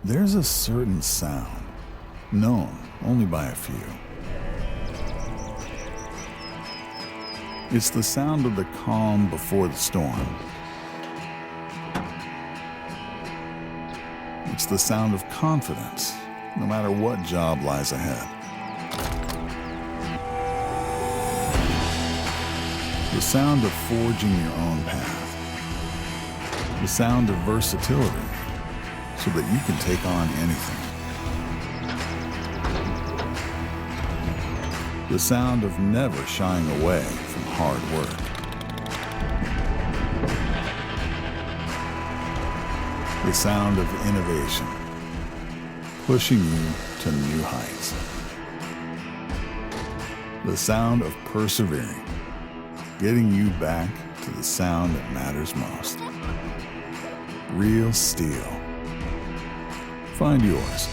There's a certain sound, known only by a few. It's the sound of the calm before the storm. It's the sound of confidence, no matter what job lies ahead. The sound of forging your own path. The sound of versatility, so that you can take on anything. The sound of never shying away from hard work. The sound of innovation, pushing you to new heights. The sound of persevering, getting you back to the sound that matters most. Real STIHL. Find yours.